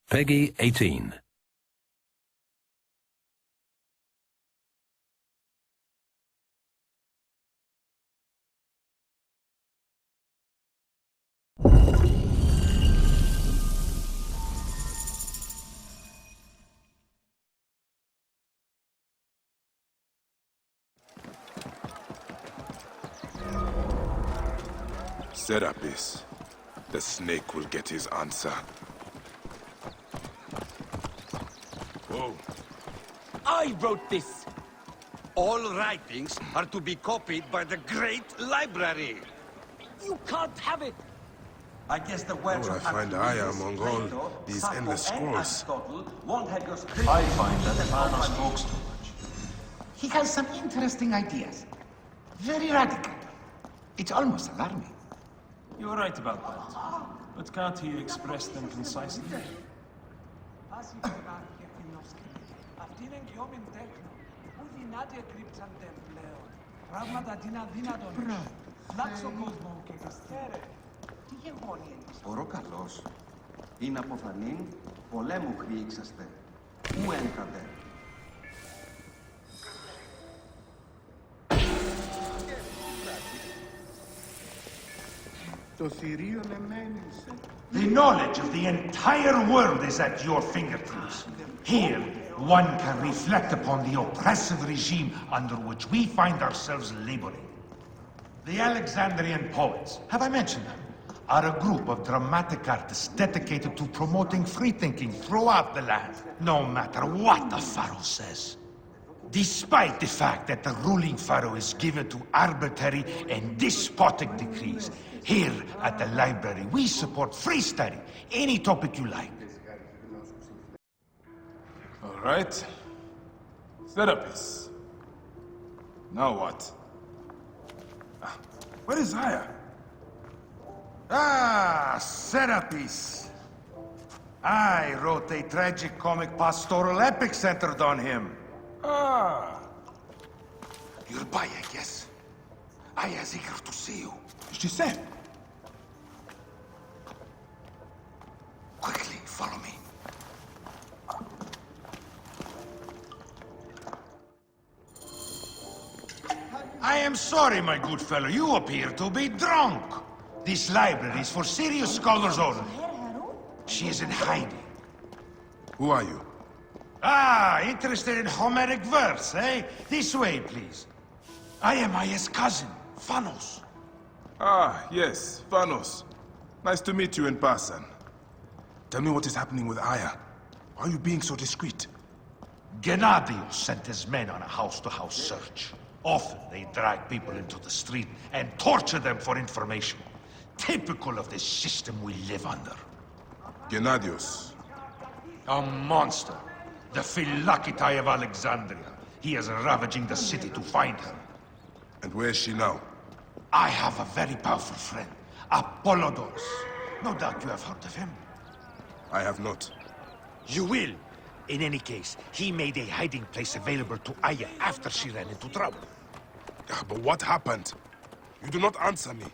Peggy 18. Serapis. The snake will get his answer. Whoa. I wrote this! All writings are to be copied by the Great Library. You can't have it! I guess the words Will I of find Aya among all these endless scrolls? I find that Thanos talks too much. He has some interesting ideas. Very radical. It's almost alarming. You're right about that. But can't he express them concisely? Ο καλός είναι από φανήν πολέμου χρήξαστε. Πού έγκατε. The knowledge of the entire world is at your fingertips. Here, one can reflect upon the oppressive regime under which we find ourselves laboring. The Alexandrian poets, have I mentioned them, are a group of dramatic artists dedicated to promoting free thinking throughout the land, no matter what the pharaoh says. Despite the fact that the ruling pharaoh is given to arbitrary and despotic decrees, here at the library we support free study, any topic you like. All right. Serapis. Now what? Where is Aya? Ah, Serapis. I wrote a tragic-comic pastoral epic centered on him. Ah. You're by, I guess. Aya's eager to see you. She said. Quickly, follow me. I am sorry, my good fellow. You appear to be drunk. This library is for serious scholars only. She is in hiding. Who are you? Ah, interested in Homeric verse, eh? This way, please. I am Aya's cousin, Phanos. Ah, yes, Thanos. Nice to meet you in person. Tell me what is happening with Aya. Why are you being so discreet? Gennadios sent his men on a house-to-house search. Often they drag people into the street and torture them for information. Typical of the system we live under. Gennadios. A monster. The Philakitae of Alexandria. He is ravaging the city to find her. And where is she now? I have a very powerful friend, Apollodorus. No doubt you have heard of him. I have not. You will. In any case, he made a hiding place available to Aya after she ran into trouble. But what happened? You do not answer me.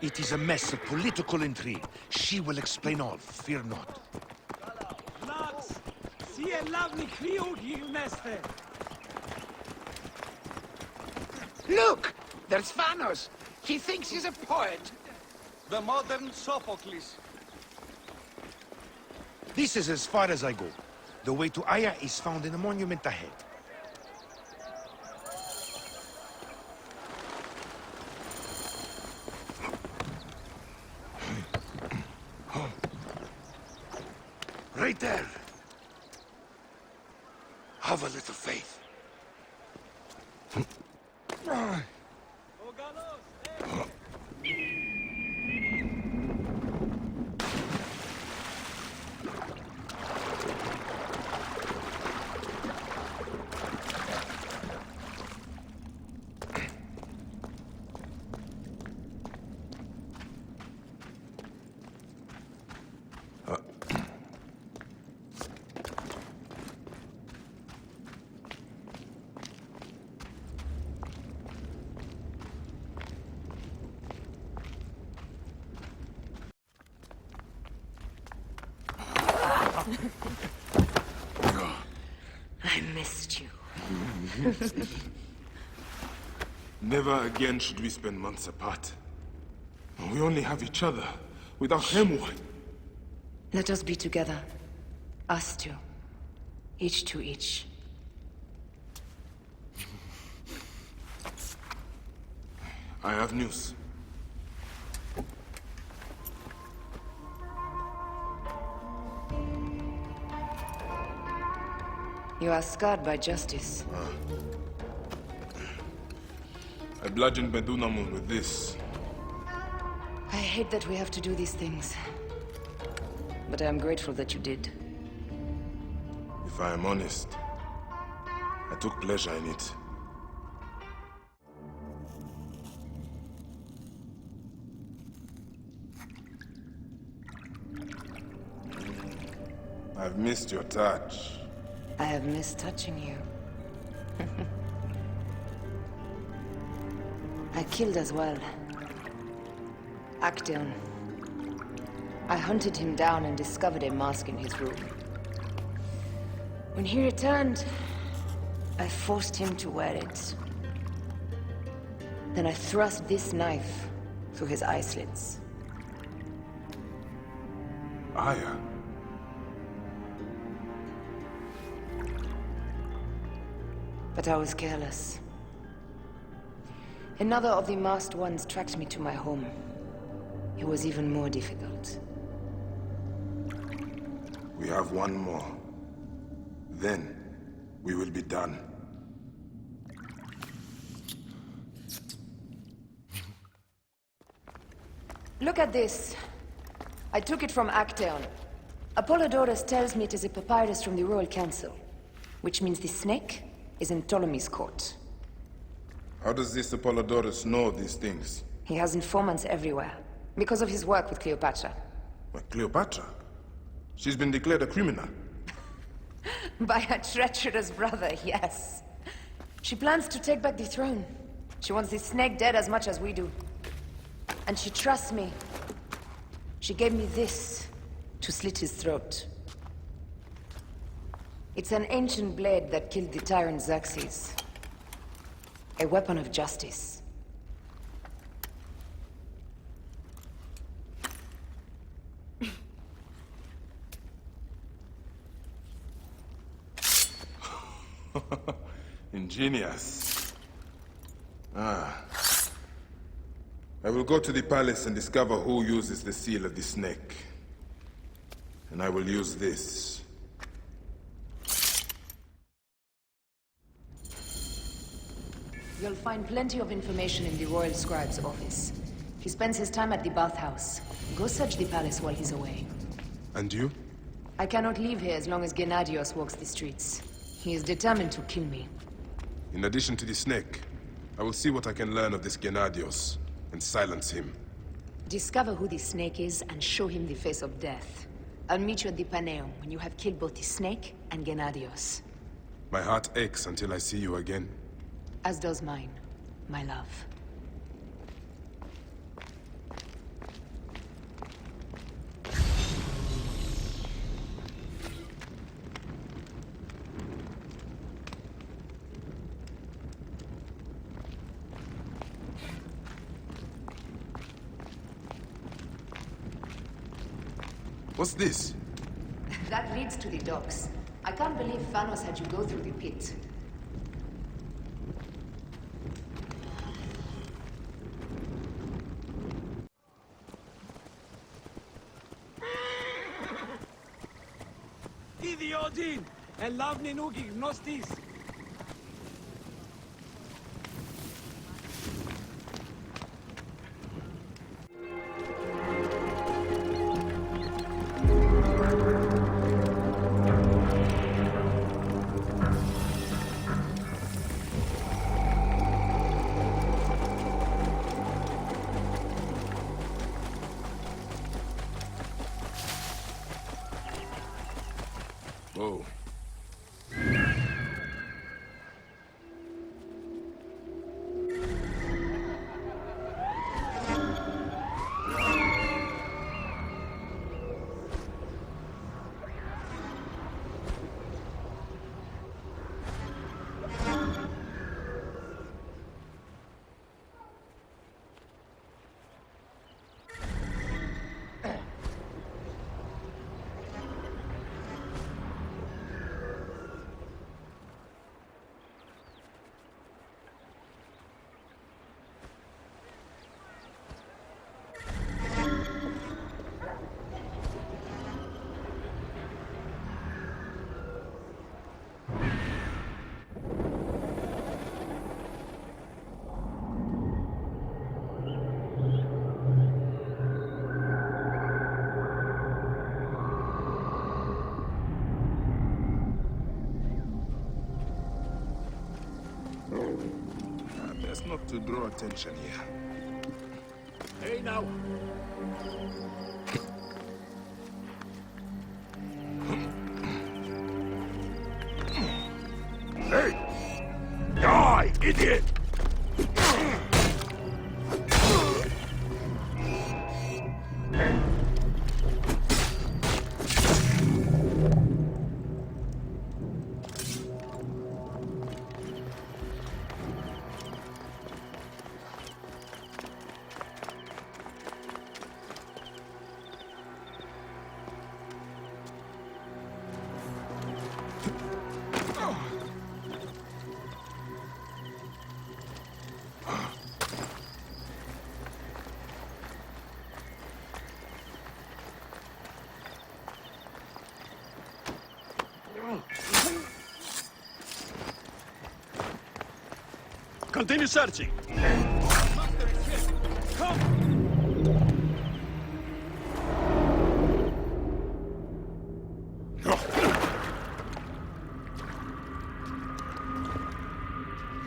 It is a mess of political intrigue. She will explain all, fear not. Look! There's Thanos! He thinks he's a poet! The modern Sophocles. This is as far as I go. The way to Aya is found in the monument ahead. Right there. Have a little faith. I missed you. Never again should we spend months apart. We only have each other. Without him, what? Let us be together. Us two. Each to each. I have news. You are scarred by justice. I bludgeoned Medunamun with this. I hate that we have to do these things. But I am grateful that you did. If I am honest, I took pleasure in it. I've missed your touch. I have missed touching you. I killed as well. Actaeon. I hunted him down and discovered a mask in his room. When he returned, I forced him to wear it. Then I thrust this knife through his eye slits. Aya. But I was careless. Another of the masked ones tracked me to my home. It was even more difficult. We have one more. Then, we will be done. Look at this. I took it from Actaeon. Apollodorus tells me it is a papyrus from the Royal Council, which means the snake is in Ptolemy's court. How does this Apollodorus know these things? He has informants everywhere, because of his work with Cleopatra. But Cleopatra? She's been declared a criminal. By her treacherous brother, yes. She plans to take back the throne. She wants the snake dead as much as we do. And she trusts me. She gave me this to slit his throat. It's an ancient blade that killed the tyrant Xerxes. A weapon of justice. Ingenious. I will go to the palace and discover who uses the seal of the snake. And I will use this. You'll find plenty of information in the Royal Scribe's office. He spends his time at the bathhouse. Go search the palace while he's away. And you? I cannot leave here as long as Gennadios walks the streets. He is determined to kill me. In addition to the snake, I will see what I can learn of this Gennadios and silence him. Discover who the snake is and show him the face of death. I'll meet you at the Paneum when you have killed both the snake and Gennadios. My heart aches until I see you again. As does mine, my love. What's this? That leads to the docks. I can't believe Thanos had you go through the pit. Idiodin! Elavni nugi gnostis! Whoa. Best not to draw attention here. Hey now. Hey! Die, idiot! Continue searching.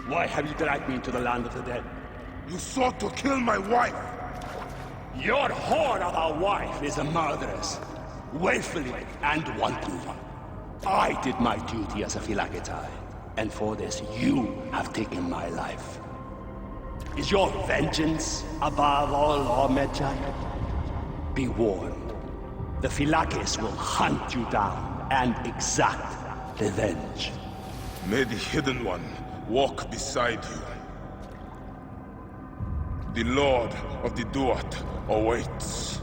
Why have you dragged me into the land of the dead? You sought to kill my wife! Your whore of a wife is a murderess, willfully and wantonly. I did my duty as a Philaktai, and for this you have taken my life. Is your vengeance above all law, Medjay? Be warned, the Philakis will hunt you down and exact revenge. May the Hidden One walk beside you. The Lord of the Duat awaits.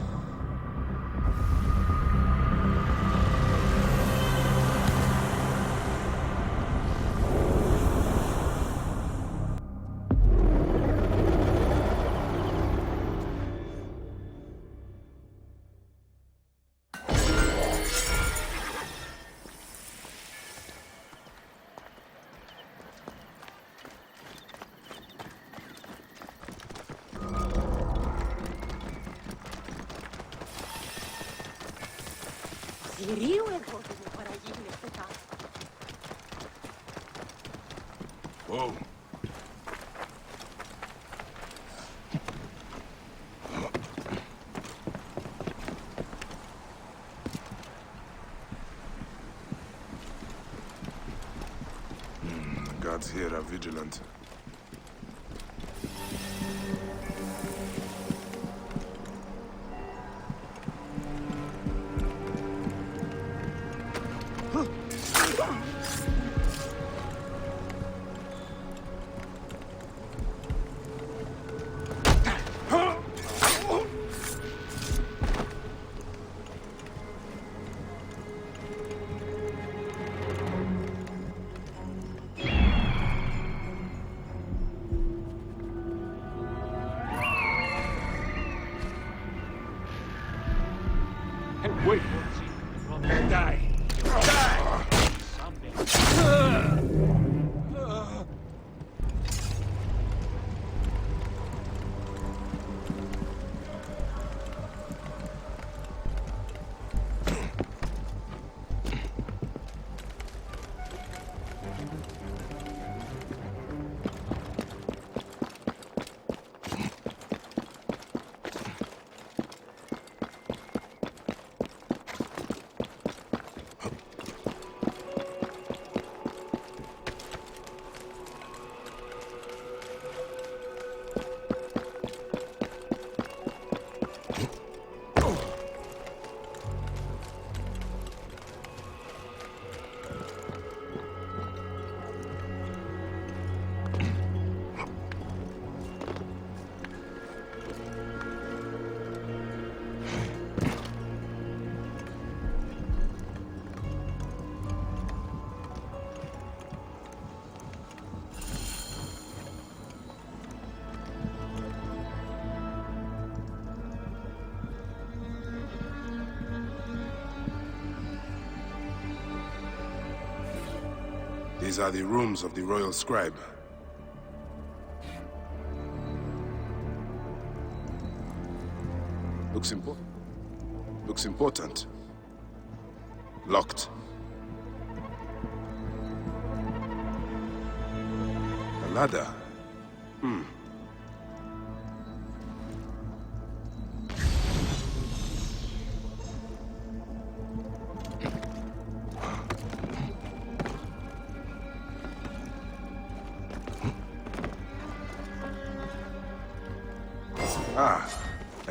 Whoa. The guards here are vigilant. Wait. Die. Die. These are the rooms of the royal scribe. Looks important. Locked. A ladder.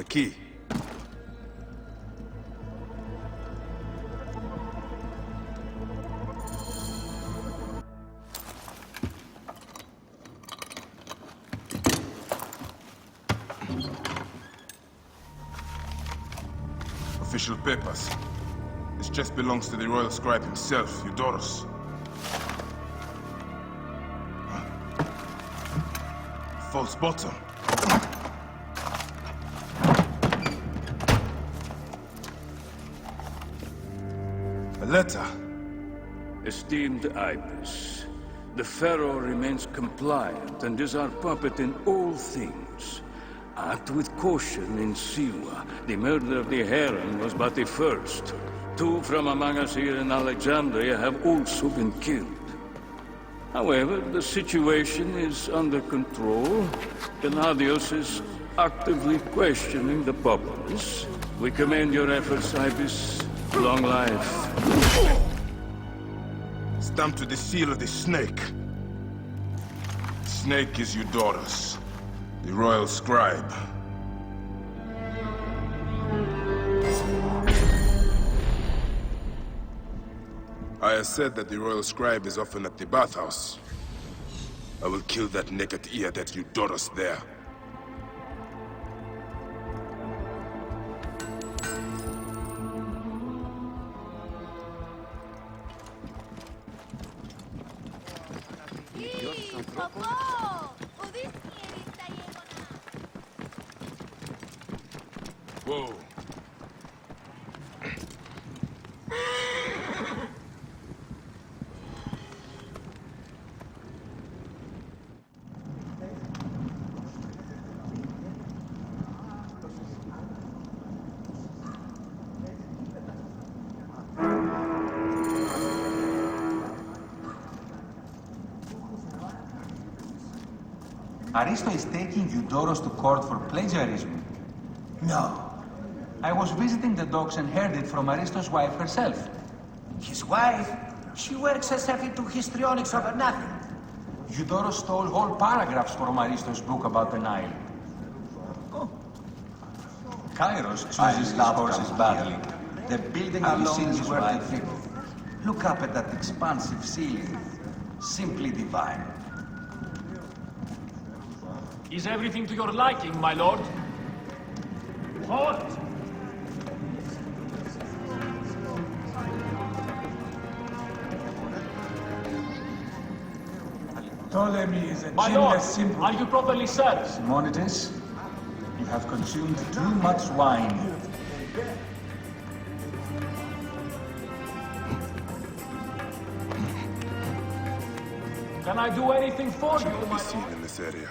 key. Official papers. This chest belongs to the royal scribe himself, Eudoros. False bottom. A letter. Esteemed Ibis, the Pharaoh remains compliant and is our puppet in all things. Act with caution in Siwa. The murder of the Heron was but the first. 2 from among us here in Alexandria have also been killed. However, the situation is under control. Gennadios is actively questioning the populace. We commend your efforts, Ibis. Long life. Stamped with the seal of the snake. The snake is Eudoros, the royal scribe. Aya said that the royal scribe is often at the bathhouse. I will kill that naked ear that Eudoros there. Whoa. Aristo is taking Eudoros to court for plagiarism. No. I was visiting the docks and heard it from Aristo's wife herself. His wife? She works herself into histrionics over nothing. Eudoros stole whole paragraphs from Aristo's book about the Nile. Oh. Kairos chooses his horses badly. The building alone is worth a figure. Look up at that expansive ceiling. Simply divine. Is everything to your liking, my lord? Halt! Ptolemy is a My lord, are you properly served? Simonides, you have consumed too much wine. Can I do anything for you, Be my seen lord? in this area.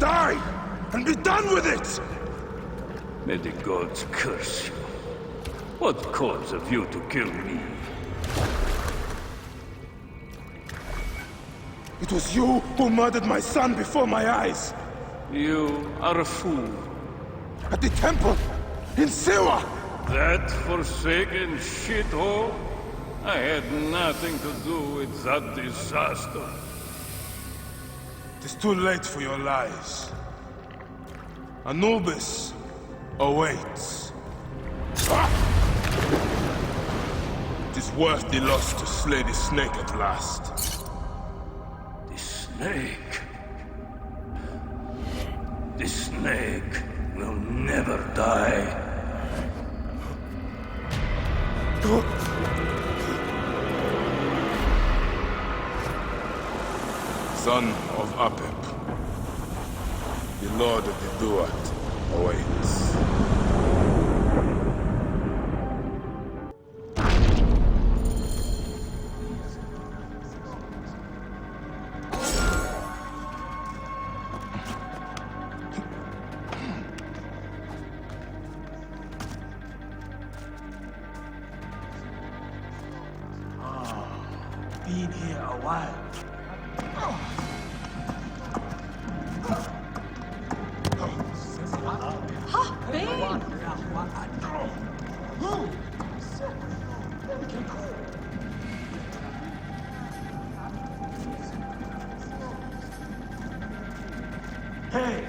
Die! And be done with it! May the gods curse you. What cause have you to kill me? It was you who murdered my son before my eyes! You are a fool. At the temple! In Siwa! That forsaken shithole? I had nothing to do with that disaster. It is too late for your lies. Anubis awaits. It is worth the loss to slay the snake at last. The snake. The snake will never die. Son of Apep. The Lord of the Duat awaits. Been here a while. Hey!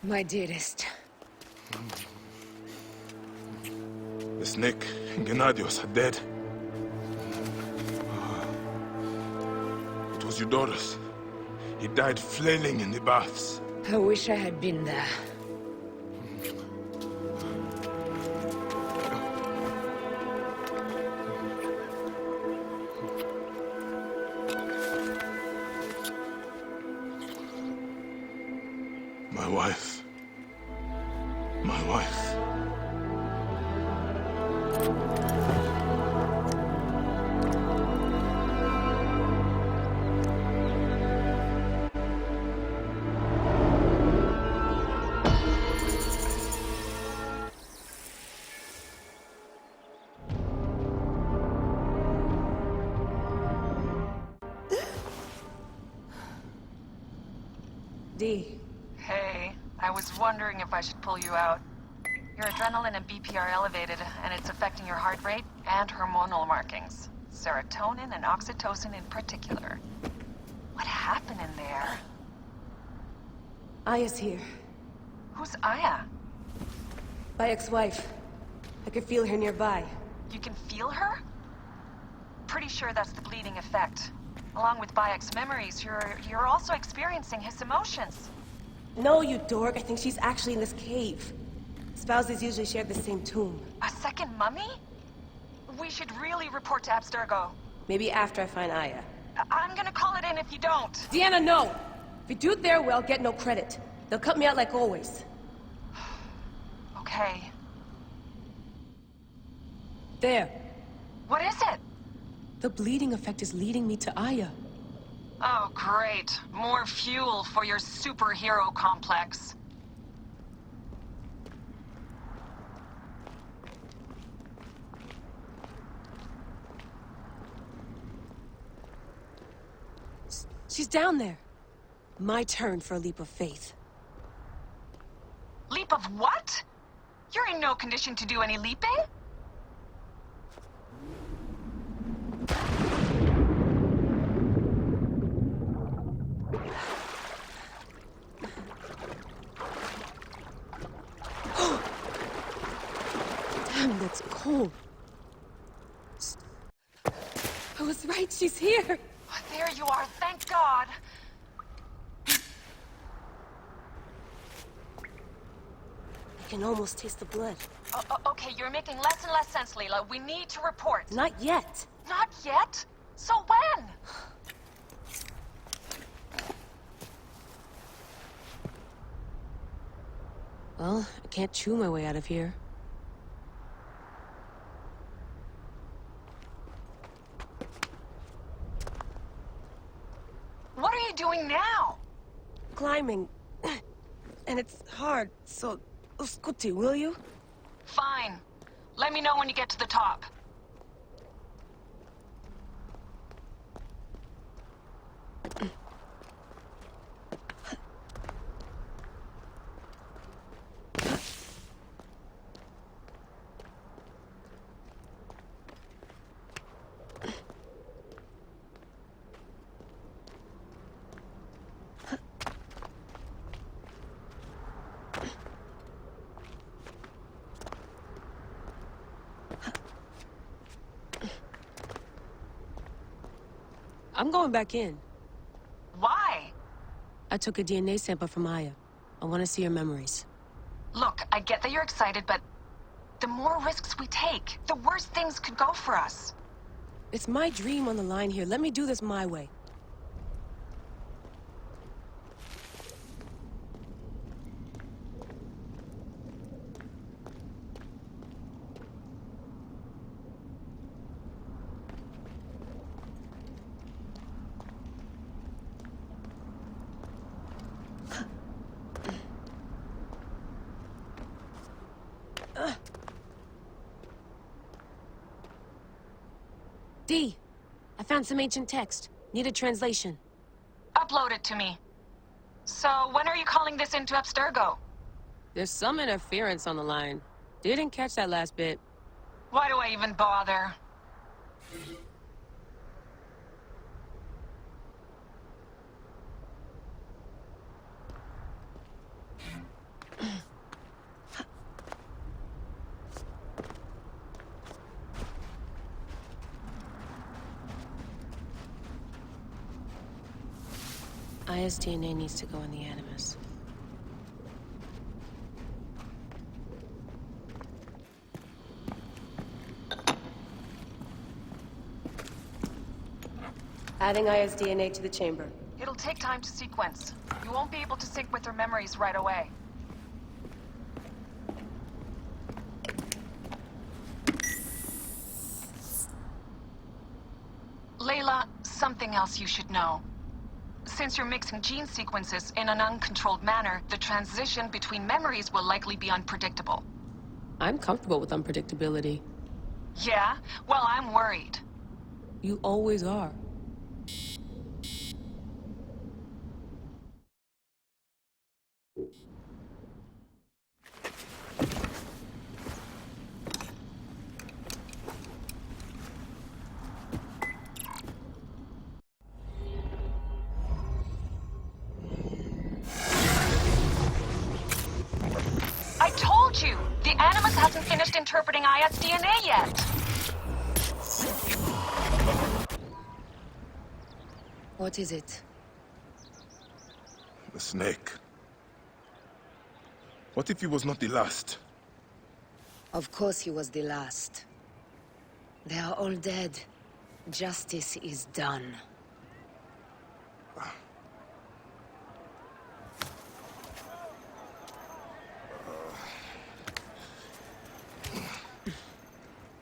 My dearest. The snake, Gennadios, are dead. It was Eudoros. He died flailing in the baths. I wish I had been there. My wife. My wife. D. Hey, I was wondering if I should pull you out. Your adrenaline and BP are elevated, and it's affecting your heart rate and hormonal markings. Serotonin and oxytocin in particular. What happened in there? Aya's here. Who's Aya? My ex-wife. I could feel her nearby. You can feel her? Pretty sure that's the bleeding effect. Along with Bayek's memories, you're also experiencing his emotions. No, you dork. I think she's actually in this cave. Spouses usually share the same tomb. A second mummy? We should really report to Abstergo. Maybe after I find Aya. I'm gonna call it in if you don't. Deanna, no! If you do it their way, I'll get no credit. They'll cut me out like always. Okay. There. What is it? The bleeding effect is leading me to Aya. Oh, great. More fuel for your superhero complex. She's down there. My turn for a leap of faith. Leap of what? You're in no condition to do any leaping? Damn, that's cold. I was right, she's here. Oh, there you are, thank God. I can almost taste the blood. Okay, you're making less and less sense, Leela. We need to report. Not yet. Not yet? So when? Well, I can't chew my way out of here. What are you doing now? Climbing. And it's hard, so... Scuti, will you? Fine. Let me know when you get to the top. I'm going back in. Why? I took a DNA sample from Aya. I want to see her memories. Look, I get that you're excited, but the more risks we take, the worse things could go for us. It's my dream on the line here. Let me do this my way. D, I found some ancient text. Need a translation. Upload it to me. So, when are you calling this into Abstergo? There's some interference on the line. Didn't catch that last bit. Why do I even bother? Aya's DNA needs to go in the Animus. Adding Aya's DNA to the chamber. It'll take time to sequence. You won't be able to sync with her memories right away. Layla, something else you should know. Since you're mixing gene sequences in an uncontrolled manner, the transition between memories will likely be unpredictable. I'm comfortable with unpredictability. Yeah? Well, I'm worried. You always are. I told you! The Animus hasn't finished interpreting Aya's DNA yet! What is it? The snake. What if he was not the last? Of course he was the last. They are all dead. Justice is done.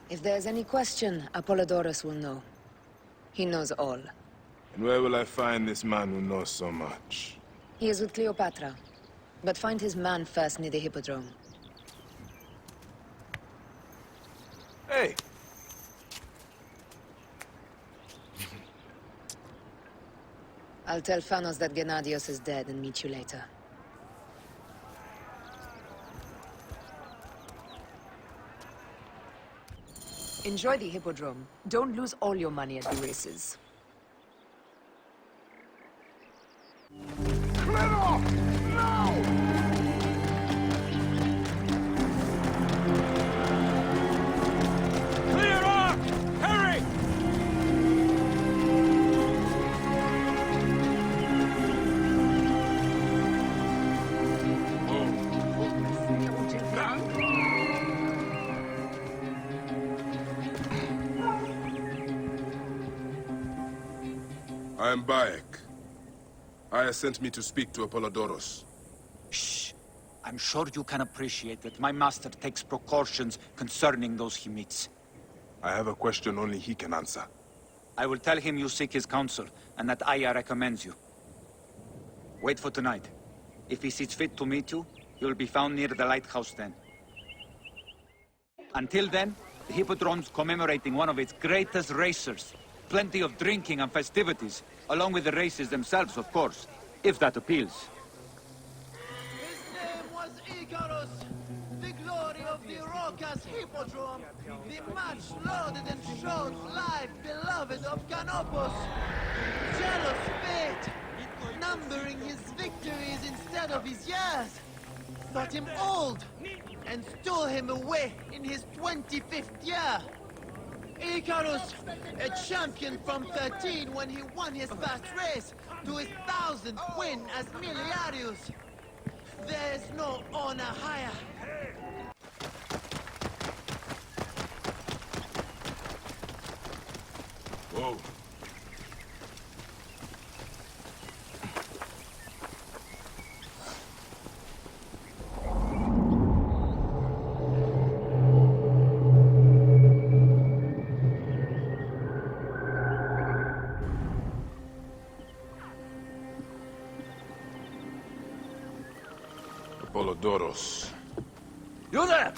If there's any question, Apollodorus will know. He knows all. And where will I find this man who knows so much? He is with Cleopatra. But find his man first near the Hippodrome. Hey! I'll tell Phanos that Gennadios is dead and meet you later. Enjoy the Hippodrome. Don't lose all your money at the races. Clear off! Now! Clear off! Hurry! I am Bayek. Aya sent me to speak to Apollodorus. Shh. I'm sure you can appreciate that my master takes precautions concerning those he meets. I have a question only he can answer. I will tell him you seek his counsel, and that Aya recommends you. Wait for tonight. If he sees fit to meet you, you will be found near the lighthouse then. Until then, the Hippodrome's commemorating one of its greatest racers. Plenty of drinking and festivities, along with the races themselves, of course, if that appeals. His name was Icarus, the glory of the Rocas Hippodrome, the much-lauded and short-lived beloved of Canopus. Jealous fate, numbering his victories instead of his years, thought him old, and stole him away in his 25th year. Icarus, a champion from 13 when he won his first race, to his 1000th win as Miliarius. There's no honor higher. Whoa. Apollodoros. You there!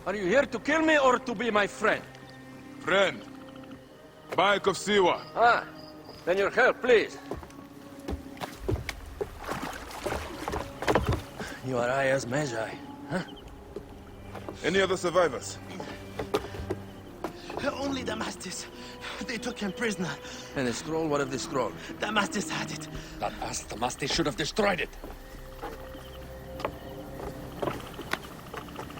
Are you here to kill me or to be my friend? Friend. Bike of Siwa. Ah, then your help, please. You are Aya's Magi, huh? Any other survivors? Only Damastis. They took him prisoner. And the scroll? What of the scroll? Damastis had it. That ass Damastis should have destroyed it.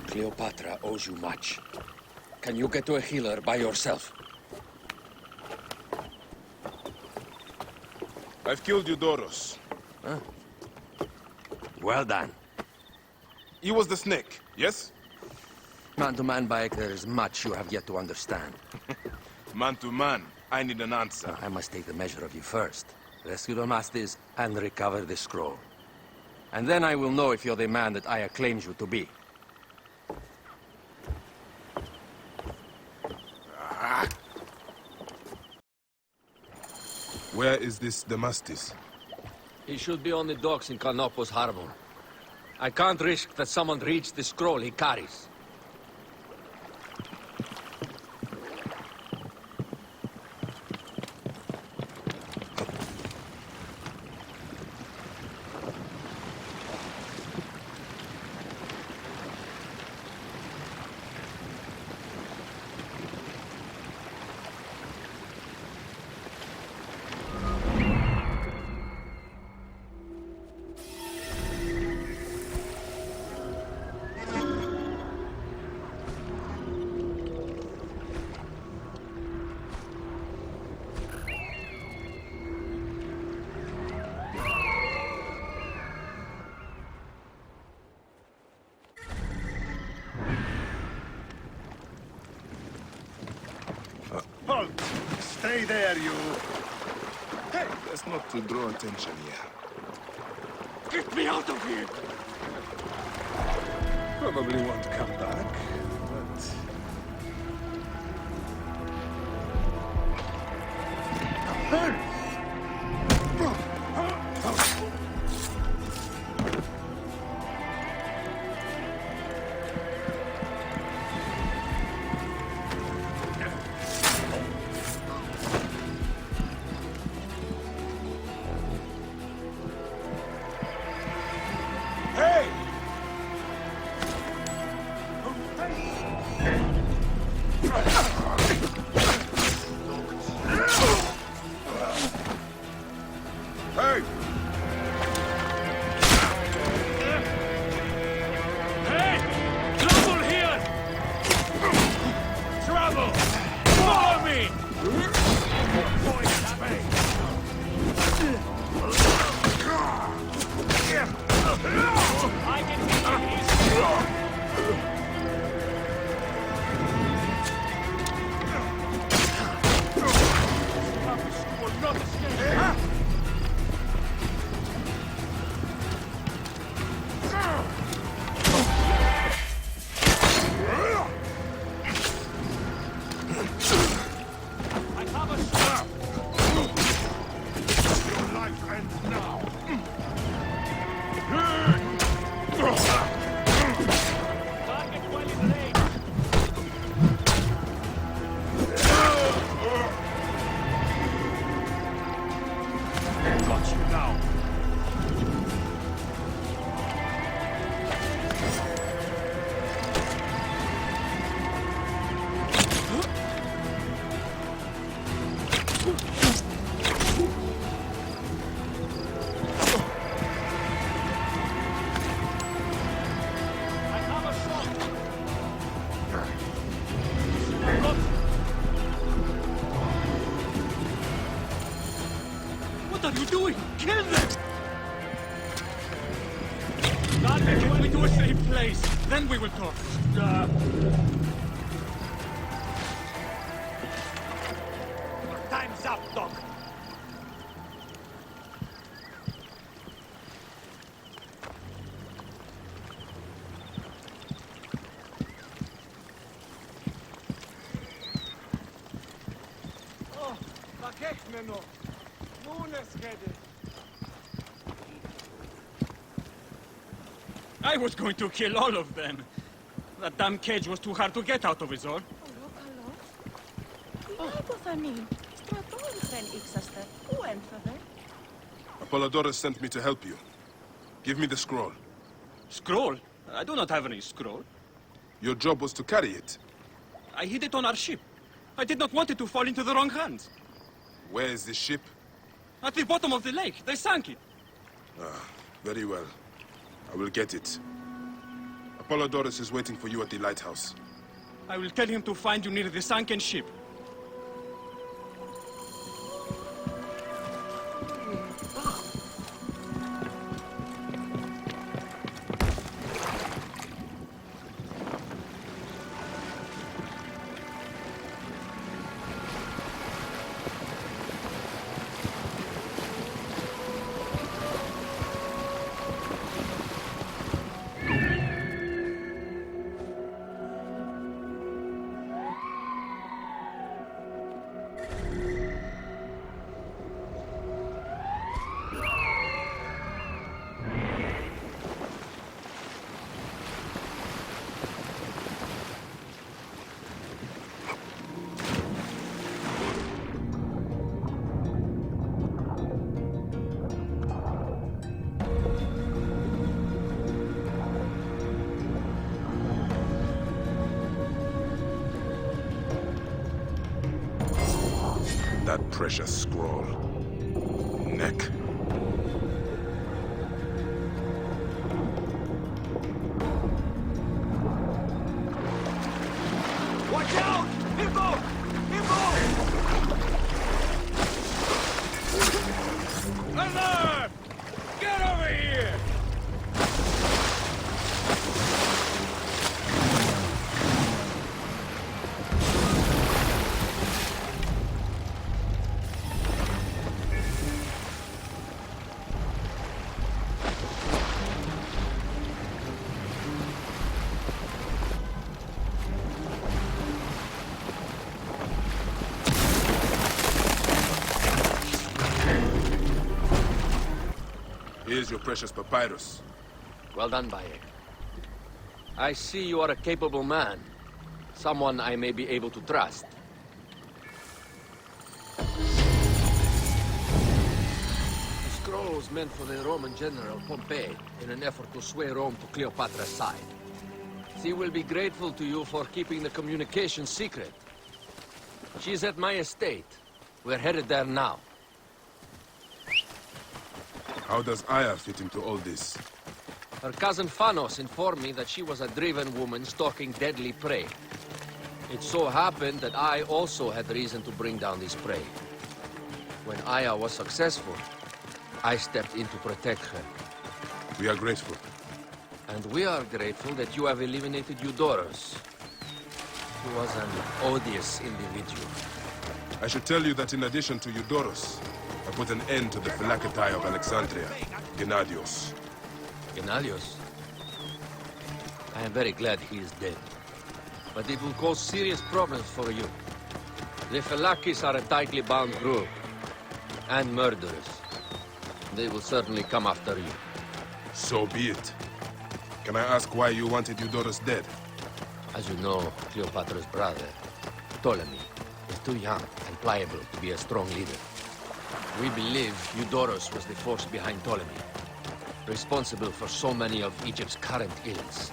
Cleopatra owes you much. Can you get to a healer by yourself? I've killed Eudoros. Huh? Well done. He was the snake, yes? Man-to-man, Bayek, there is much you have yet to understand. Man to man, I need an answer. I must take the measure of you first. Rescue Damastis and recover the scroll. And then I will know if you're the man that Aya claims you to be. Where is this Damastis? He should be on the docks in Canopus Harbor. I can't risk that someone reads the scroll he carries. Halt! Stay there, you! Hey, that's not to draw attention here. Get me out of here! Probably won't come back, but... Hey! got you now. What are you doing? Kill them! God, get me to a safe place. Then we will talk. Time's up, Doc. Oh, Bakekmeno. I was going to kill all of them. That damn cage was too hard to get out of, is all. Apollodorus sent me to help you. Give me the scroll. Scroll? I do not have any scroll. Your job was to carry it. I hid it on our ship. I did not want it to fall into the wrong hands. Where is this ship? At the bottom of the lake. They sank it. Ah, very well. I will get it. Apollodorus is waiting for you at the lighthouse. I will tell him to find you near the sunken ship. That precious scroll. Neck. Watch out! Himbo! Himbo! Alert! Get over here! Here's your precious papyrus. Well done, Bayek. I see you are a capable man. Someone I may be able to trust. The scroll was meant for the Roman general Pompey in an effort to sway Rome to Cleopatra's side. She will be grateful to you for keeping the communication secret. She's at my estate. We're headed there now. How does Aya fit into all this? Her cousin Phanos informed me that she was a driven woman stalking deadly prey. It so happened that I also had reason to bring down this prey. When Aya was successful, I stepped in to protect her. We are grateful. And we are grateful that you have eliminated Eudorus. He was an odious individual. I should tell you that in addition to Eudorus, I put an end to the Phylacetae of Alexandria, Gennadios. Gennadios? I am very glad he is dead. But it will cause serious problems for you. The Phylakis are a tightly bound group. And murderers. They will certainly come after you. So be it. Can I ask why you wanted Eudorus dead? As you know, Cleopatra's brother, Ptolemy, is too young and pliable to be a strong leader. We believe Eudoros was the force behind Ptolemy, responsible for so many of Egypt's current ills.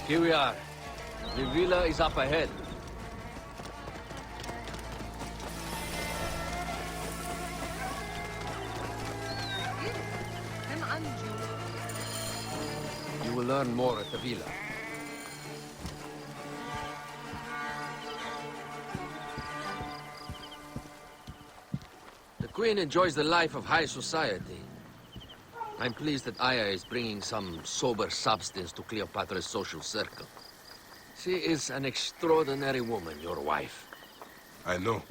Here we are. The villa is up ahead. You will learn more at the villa. The Queen enjoys the life of high society. I'm pleased that Aya is bringing some sober substance to Cleopatra's social circle. She is an extraordinary woman, your wife. I know.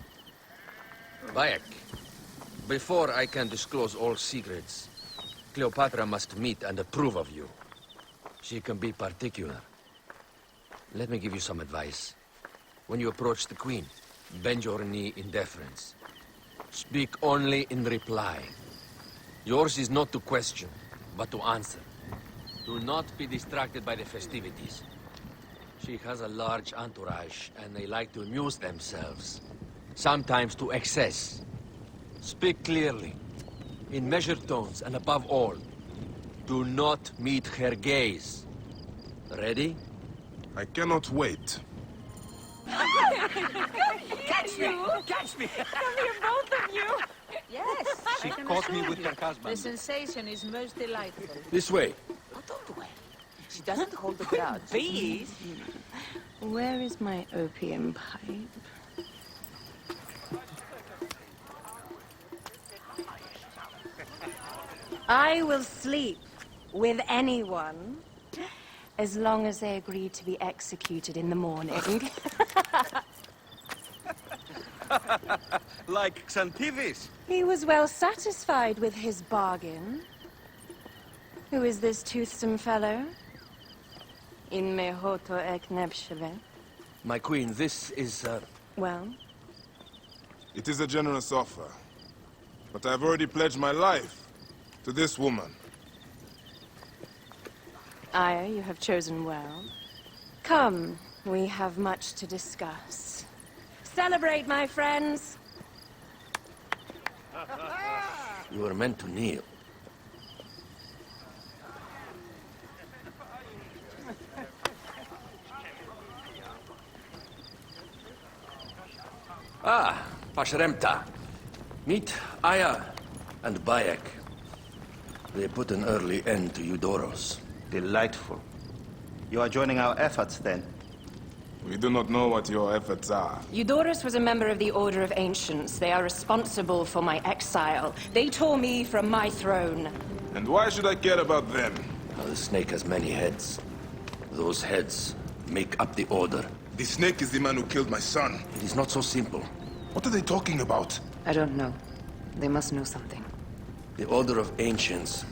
Bayek, before I can disclose all secrets, Cleopatra must meet and approve of you. She can be particular. Let me give you some advice. When you approach the Queen, bend your knee in deference. Speak only in reply. Yours is not to question, but to answer. Do not be distracted by the festivities. She has a large entourage, and they like to amuse themselves. Sometimes to excess. Speak clearly, in measured tones, and above all, do not meet her gaze. Ready? I cannot wait. Catch me! Catch me! Come here, both of you! Yes, She caught me with her husband. the sensation is most delightful. This way. Oh, don't worry. She doesn't hold a grudge. Please. Where is my opium pipe? I will sleep with anyone as long as they agree to be executed in the morning. Like Xantivis. He was well satisfied with his bargain. Who is this toothsome fellow? In mehoto ek nebsheve. My queen, this is, Well? It is a generous offer. But I've already pledged my life to this woman. Aya, you have chosen well. Come, we have much to discuss. Celebrate, my friends! you were meant to kneel. Ah, Pashremta. Meet Aya and Bayek. They put an early end to Eudoros. Delightful. You are joining our efforts, then? We do not know what your efforts are. Eudoros was a member of the Order of Ancients. They are responsible for my exile. They tore me from my throne. And why should I care about them? The snake has many heads. Those heads make up the Order. The snake is the man who killed my son. It is not so simple. What are they talking about? I don't know. They must know something. The Order of Ancients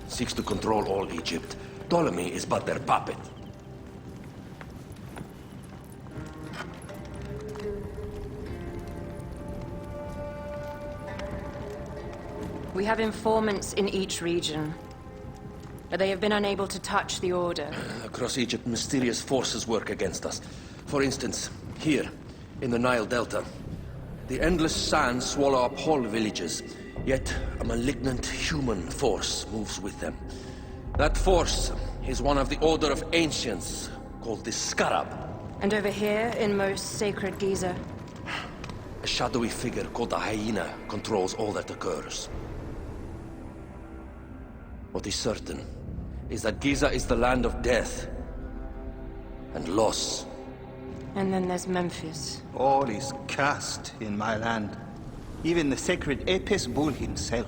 seeks to control all Egypt. Ptolemy is but their puppet. We have informants in each region, but they have been unable to touch the Order. Across Egypt, mysterious forces work against us. For instance, here, in the Nile Delta, the endless sands swallow up whole villages, yet a malignant human force moves with them. That force is one of the Order of Ancients, called the Scarab. And over here, in most sacred Giza? A shadowy figure called the Hyena controls all that occurs. What is certain is that Giza is the land of death and loss. And then there's Memphis. All is cursed in my land. Even the sacred Apis bull himself.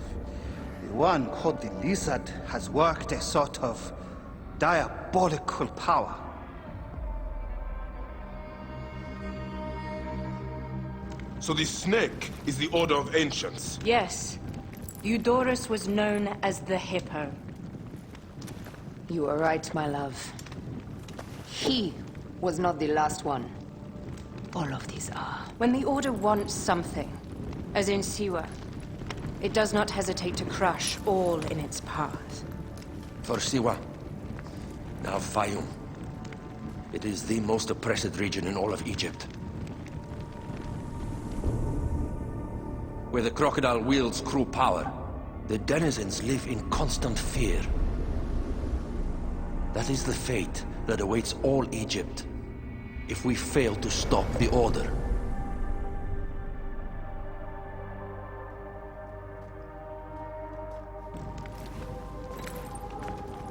The one called the Lizard has worked a sort of diabolical power. So the snake is the Order of Ancients? Yes. Eudoros was known as the Hippo. You are right, my love. He was not the last one. All of these are. When the Order wants something, as in Siwa, it does not hesitate to crush all in its path. For Siwa, now Fayum. It is the most oppressed region in all of Egypt. where the crocodile wields cruel power. The denizens live in constant fear. That is the fate that awaits all Egypt if we fail to stop the Order.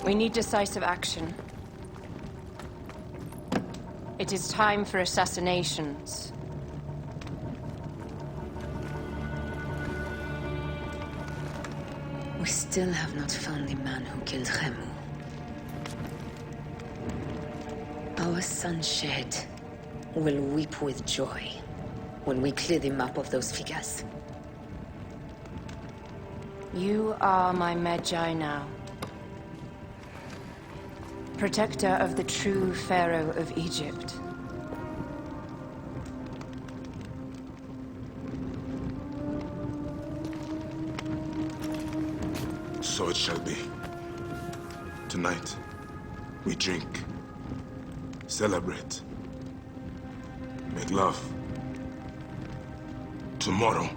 We need decisive action. It is time for assassinations. We still have not found the man who killed Khemu. Our son Shed will weep with joy when we clear the map of those figures. You are my Magi now. Protector of the true Pharaoh of Egypt. So it shall be. Tonight, we drink, celebrate, make love. Tomorrow,